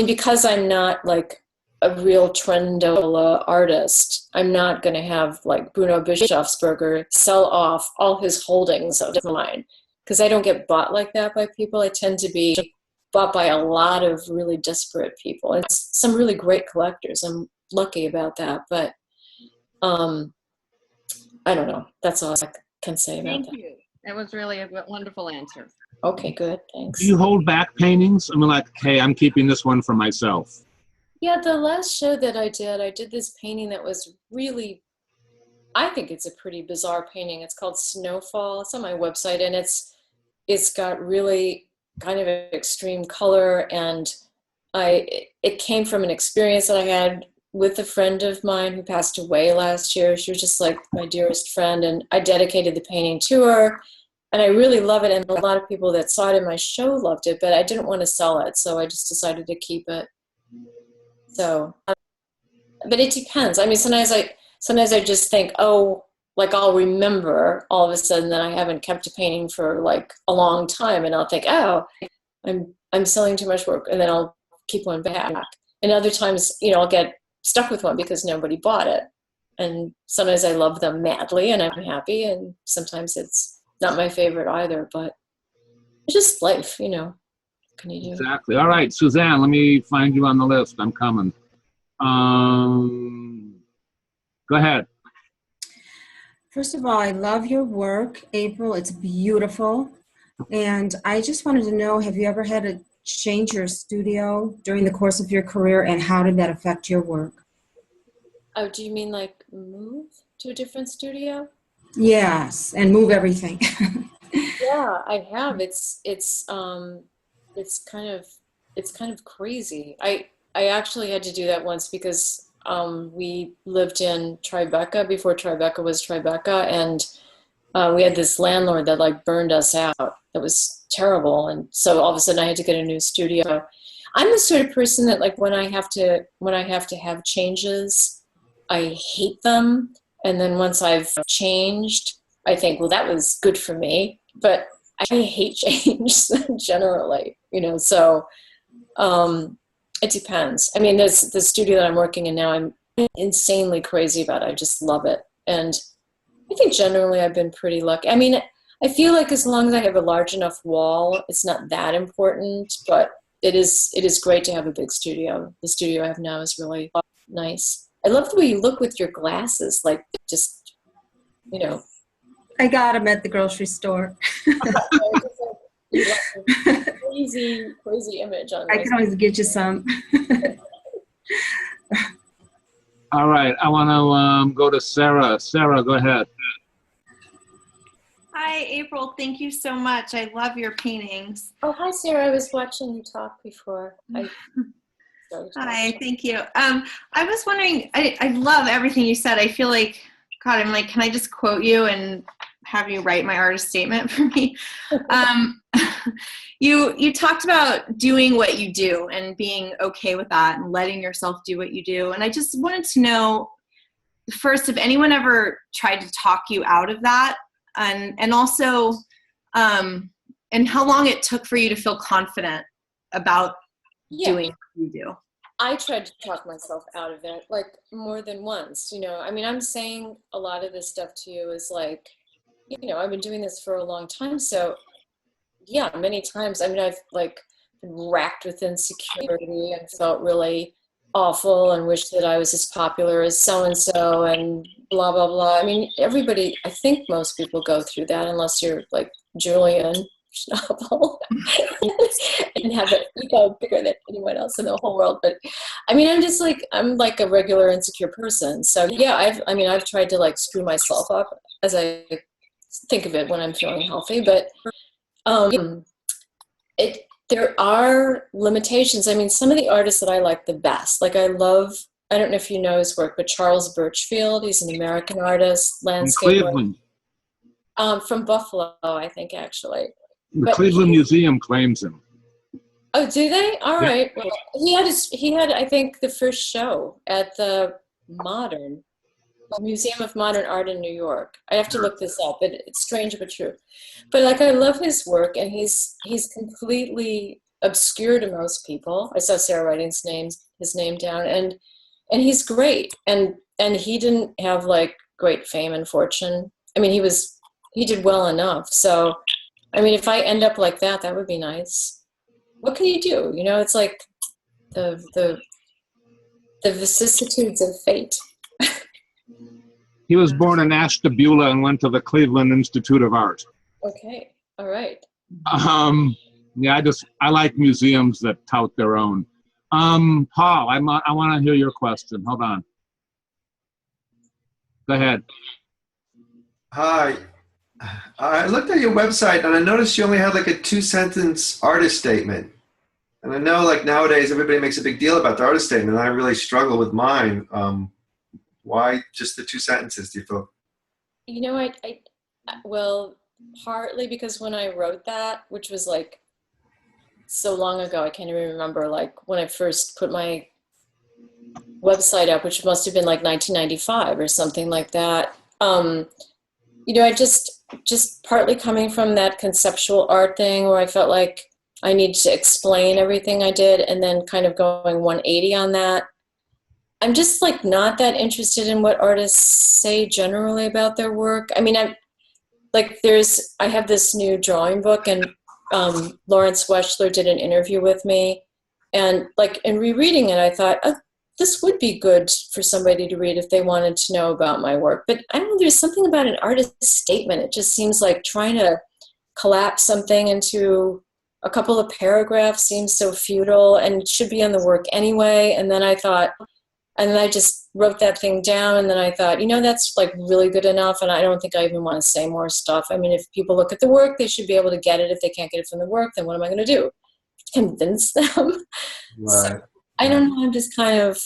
because I'm not like a real trendola artist, I'm not going to have like Bruno Bischofsberger sell off all his holdings of mine, because I don't get bought like that by people. I tend to be bought by a lot of really disparate people and some really great collectors. I'm lucky about that, but I don't know. That's all I can say about that. Thank you. That was really a wonderful answer. Okay, good. Thanks. Do you hold back paintings? I mean, like, hey, I'm keeping this one for myself. Yeah, the last show that I did this painting that was really, I think it's a pretty bizarre painting. It's called Snowfall. It's on my website, and it's got really kind of extreme color, and it came from an experience that I had with a friend of mine who passed away last year. She was just like my dearest friend, and I dedicated the painting to her, and I really love it, and a lot of people that saw it in my show loved it, but I didn't want to sell it, so I just decided to keep it. So, but it depends. I mean, sometimes I just think, oh, like I'll remember all of a sudden that I haven't kept a painting for like a long time, and I'll think, oh, I'm selling too much work, and then I'll keep one back. And other times, I'll get stuck with one because nobody bought it, And sometimes I love them madly and I'm happy, and sometimes it's not my favorite either, but it's just life, you know. What can you do? Exactly. All right, Suzanne, let me find you on the list. I'm coming. Go ahead. First of all, I love your work, April. It's beautiful. And I just wanted to know, have you ever had to change your studio during the course of your career, and how did that affect your work? Oh, do you mean like move to a different studio? Yes, and move everything. Yeah, I have. It's kind of crazy. I actually had to do that once because we lived in Tribeca before Tribeca was Tribeca, and we had this landlord that like burned us out. That was terrible, and so all of a sudden I had to get a new studio. I'm the sort of person that like when I have to have changes, I hate them, and then once I've changed, I think, well, that was good for me. But I hate change generally, you know. So it depends. I mean, there's the studio that I'm working in now. I'm insanely crazy about it. I just love it, and I think generally I've been pretty lucky. I mean, I feel like as long as I have a large enough wall, it's not that important, but it is great to have a big studio. The studio I have now is really nice. I love the way you look with your glasses, like just, you know. I got them at the grocery store. Crazy image on I can always get you some. All right, I want to go to Sarah. Sarah, go ahead. Hi, April. Thank you so much. I love your paintings. Oh, hi, Sarah. I was watching you talk before. Hi, thank you. I was wondering, I love everything you said. I feel like, God, I'm like, can I just quote you and have you write my artist statement for me? You talked about doing what you do and being okay with that and letting yourself do what you do. And I just wanted to know, first, if anyone ever tried to talk you out of that, and also, and how long it took for you to feel confident about doing what you do. I tried to talk myself out of it, like more than once, you know. I mean, I'm saying a lot of this stuff to you is like, you know, I've been doing this for a long time. So yeah, many times, I mean, I've like been racked with insecurity and felt really awful and wished that I was as popular as so-and-so and blah, blah, blah. I mean, everybody, I think most people go through that unless you're like Julian Schnabel and have an ego bigger than anyone else in the whole world. But I mean, I'm like a regular insecure person. So yeah, I've tried to like screw myself up as I think of it when I'm feeling healthy, but there are limitations. I mean, some of the artists that I like the best, like I don't know if you know his work, but Charles Birchfield, he's an American artist, landscape Cleveland. From Buffalo, I think, actually. The Cleveland Museum claims him. Oh, do they? All Yeah. right. Well, he had, I think, the first show at the Museum of Modern Art in New York. I have to look this up, but it's strange but true. But like, I love his work, and he's completely obscure to most people. I saw Sarah writing his name down, and he's great. And he didn't have like great fame and fortune. I mean, he did well enough. So, I mean, if I end up like that, that would be nice. What can you do? You know, it's like the vicissitudes of fate. He was born in Ashtabula and went to the Cleveland Institute of Art. Okay, all right. Yeah, I like museums that tout their own. Paul, I want to hear your question. Hold on. Go ahead. Hi. I looked at your website and I noticed you only had like a 2-sentence artist statement. And I know like nowadays everybody makes a big deal about the artist statement, and I really struggle with mine. Why just the 2 sentences, do you feel? You know, well, partly because when I wrote that, which was like so long ago, I can't even remember, like when I first put my website up, which must have been like 1995 or something like that. You know, I just partly coming from that conceptual art thing where I felt like I needed to explain everything I did, and then kind of going 180 on that. I'm just like not that interested in what artists say generally about their work. I mean, I have this new drawing book, and Lawrence Weschler did an interview with me, and like in rereading it, I thought, oh, this would be good for somebody to read if they wanted to know about my work. But I don't know, there's something about an artist's statement. It just seems like trying to collapse something into a couple of paragraphs seems so futile, and it should be on the work anyway. And then I thought, and then I just wrote that thing down, and then I thought, that's like really good enough, and I don't think I even want to say more stuff. I mean, if people look at the work, they should be able to get it. If they can't get it from the work, then what am I going to do? Convince them? Right. So, I don't know, I'm just kind of,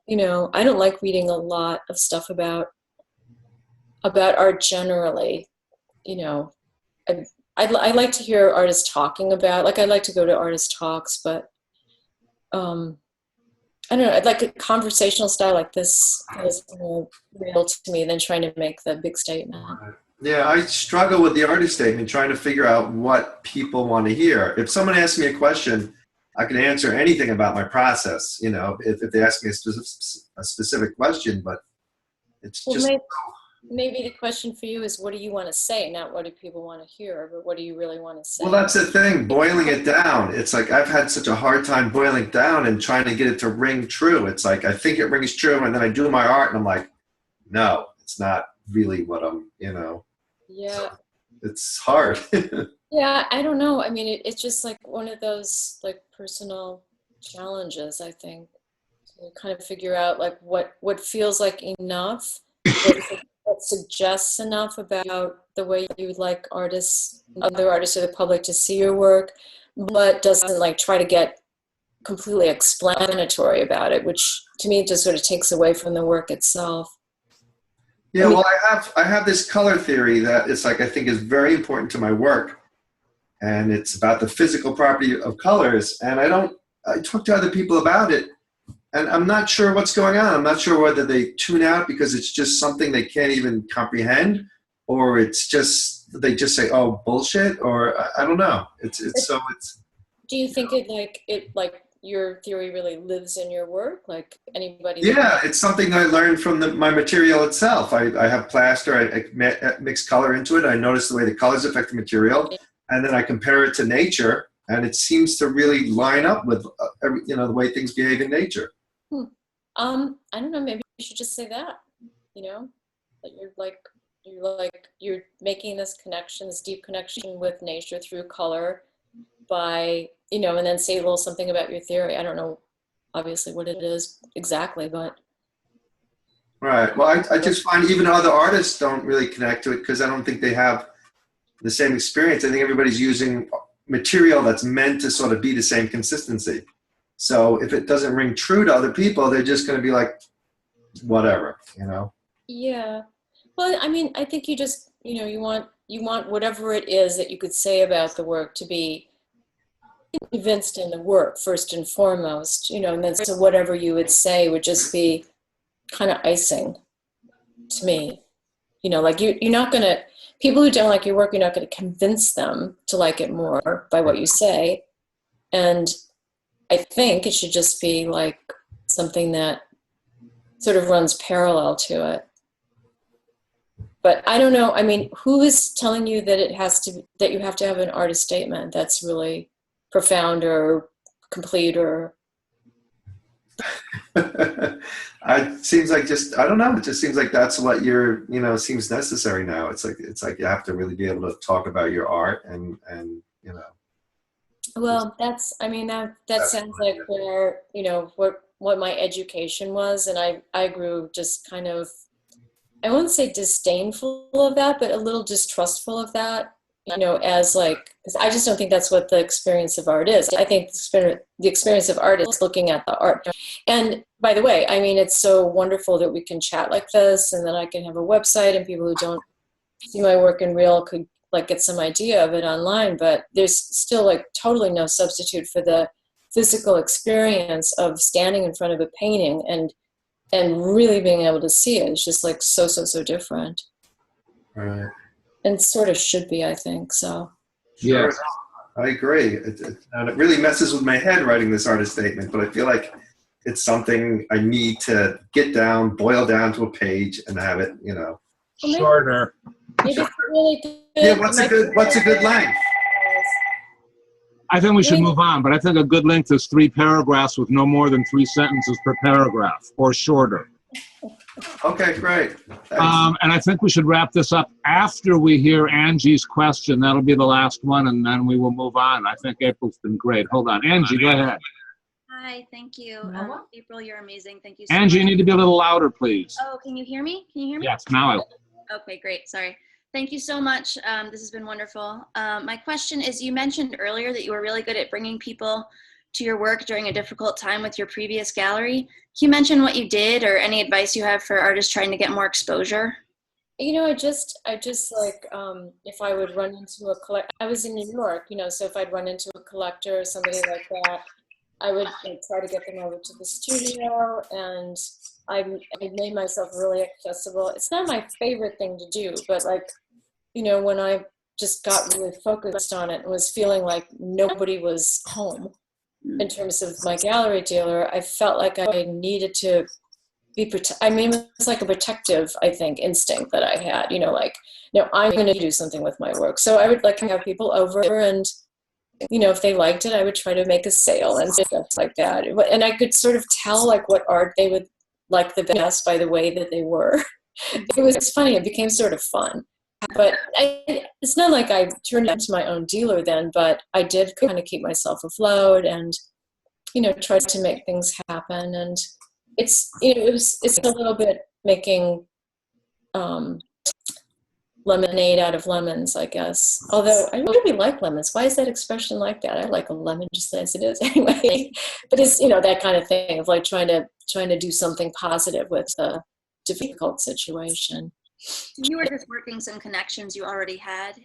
I don't like reading a lot of stuff about art generally. I like to hear artists talking about, like I like to go to artist talks, but I don't know, I'd like a conversational style like this is more real to me than trying to make the big statement. Yeah, I struggle with the artist statement, trying to figure out what people want to hear. If someone asks me a question, I can answer anything about my process, if they ask me a specific question, but it's just... Maybe the question for you is, what do you want to say? Not what do people want to hear, but what do you really want to say? Well, that's the thing, boiling it down. It's like I've had such a hard time boiling it down and trying to get it to ring true. It's like I think it rings true, and then I do my art, and I'm like, no, it's not really what I'm, Yeah. So it's hard. Yeah, I don't know. I mean, it's just like one of those like personal challenges, I think, to kind of figure out like what feels like enough, what suggests enough about the way you would like artists, other artists or the public to see your work, but doesn't like try to get completely explanatory about it, which to me just sort of takes away from the work itself. Yeah, well, I have this color theory that it's like I think is very important to my work, and it's about the physical property of colors. And I talk to other people about it, and I'm not sure what's going on. I'm not sure whether they tune out because it's just something they can't even comprehend, or it's just they just say, "Oh, bullshit," or I don't know. It's. Do you think it your theory really lives in your work? Like anybody? Yeah, it's something I learned from my material itself. I have plaster. I mix color into it. I notice the way the colors affect the material, and then I compare it to nature, and it seems to really line up with the way things behave in nature. I don't know. Maybe you should just say that. That you're making this connection, this deep connection with nature through color, by and then say a little something about your theory. I don't know, obviously, what it is exactly, but. Right. Well, I just find even other artists don't really connect to it because I don't think they have the same experience. I think everybody's using material that's meant to sort of be the same consistency. So if it doesn't ring true to other people, they're just going to be like, whatever, Yeah. Well, I mean, I think you just, you want whatever it is that you could say about the work to be convinced in the work first and foremost, and then so whatever you would say would just be kind of icing to me. Like you're not going to, people who don't like your work, you're not going to convince them to like it more by what you say. And I think it should just be like something that sort of runs parallel to it. But I don't know, I mean, who is telling you that that you have to have an artist statement that's really profound or complete or? It seems like I don't know. It just seems like that's what seems necessary now. It's like you have to really be able to talk about your art and. Well, that sounds like where, what my education was. And I grew just kind of, I wouldn't say disdainful of that, but a little distrustful of that, as like, because I just don't think that's what the experience of art is. I think the experience of art is looking at the art. And by the way, I mean, it's so wonderful that we can chat like this, and then I can have a website, and people who don't see my work in real could like get some idea of it online, but there's still like totally no substitute for the physical experience of standing in front of a painting and really being able to see it. It's just like so different. Right. And sort of should be, I think, so. Sure. Yeah, I agree. And it really messes with my head writing this artist statement, but I feel like it's something I need to get down, boil down to a page, and have it, you know. Shorter. Maybe it's really good. Yeah, what's a good length? I think we should move on, but I think a good length is 3 paragraphs with no more than 3 sentences per paragraph, or shorter. Okay, great. And I think we should wrap this up after we hear Angie's question. That'll be the last one, and then we will move on. I think April's been great. Hold on. Angie, go ahead. Hi, thank you. April, you're amazing. Thank you so Angie, much. you need to be a little louder, please. Oh, can you hear me? Can you hear me? Yes, now Okay, great. Sorry. Thank you so much. This has been wonderful. My question is, you mentioned earlier that you were really good at bringing people to your work during a difficult time with your previous gallery. Can you mention what you did or any advice you have for artists trying to get more exposure? You know, I just like, if I would run into a collector, I was in New York, you know, so if I'd run into a collector or somebody like that, I would try to get them over to the studio, and I made myself really accessible. It's not my favorite thing to do, but like, you know, when I just got really focused on it and was feeling like nobody was home in terms of my gallery dealer, I felt like I needed to be I mean, it was like a protective, I think, instinct that I had, you know, like, no, I'm going to do something with my work. So I would like have people over, and, you know, if they liked it, I would try to make a sale and stuff like that. And I could sort of tell like what art they would like the best by the way that they were. It was funny. It became sort of fun. But it's not like I turned into my own dealer then, but I did kind of keep myself afloat and, you know, tried to make things happen. And it's, you know, it's a little bit making lemonade out of lemons, I guess. Although I really like lemons. Why is that expression like that? I like a lemon just as it is anyway. But it's, you know, that kind of thing of like trying to do something positive with a difficult situation. You were just working some connections you already had,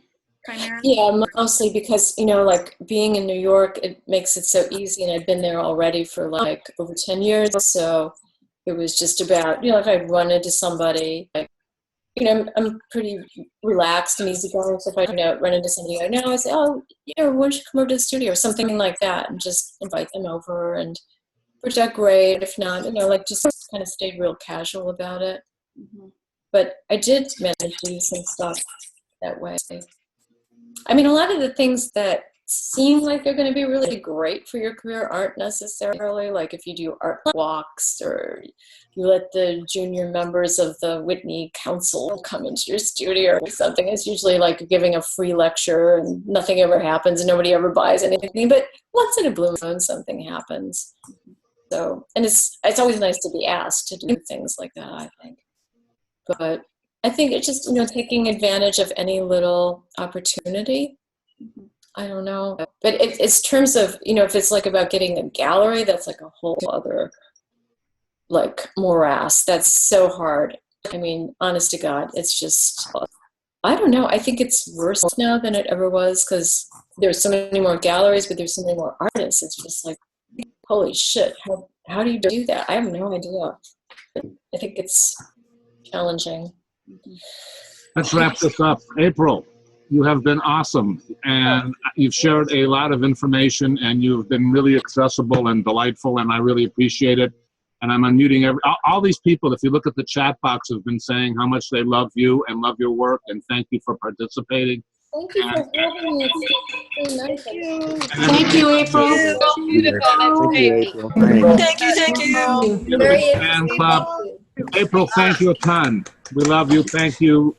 primarily? Yeah, mostly because, you know, like being in New York, it makes it so easy, and I've been there already for like over 10 years, so it was just about, you know, if I run into somebody, like, you know, I'm pretty relaxed and easygoing, so if I run into somebody I know, I say, oh, you know, why don't you come over to the studio or something like that, and just invite them over, and worked out great. If not, you know, like just kind of stayed real casual about it. Mm-hmm. But I did manage to do some stuff that way. I mean, a lot of the things that seem like they're going to be really great for your career aren't necessarily. Like if you do art walks, or you let the junior members of the Whitney Council come into your studio or something, it's usually like giving a free lecture and nothing ever happens and nobody ever buys anything. But once in a blue moon, something happens. So, and it's always nice to be asked to do things like that, I think. But I think it's just, you know, taking advantage of any little opportunity. I don't know. But it's terms of, you know, if it's like about getting a gallery, that's like a whole other, like, morass. That's so hard. I mean, honest to God, it's just, I don't know. I think it's worse now than it ever was because there's so many more galleries, but there's so many more artists. It's just like, holy shit, how do you do that? I have no idea. I think it's challenging. Let's wrap this up. April, you have been awesome, and you've shared a lot of information, and you've been really accessible and delightful, and I really appreciate it. And I'm unmuting all these people. If you look at the chat box, have been saying how much they love you and love your work, and thank you for participating. Thank you for having me. It's really nice. Thank you, April. Thank you. Fan club. April, thank you a ton. We love you. Thank you.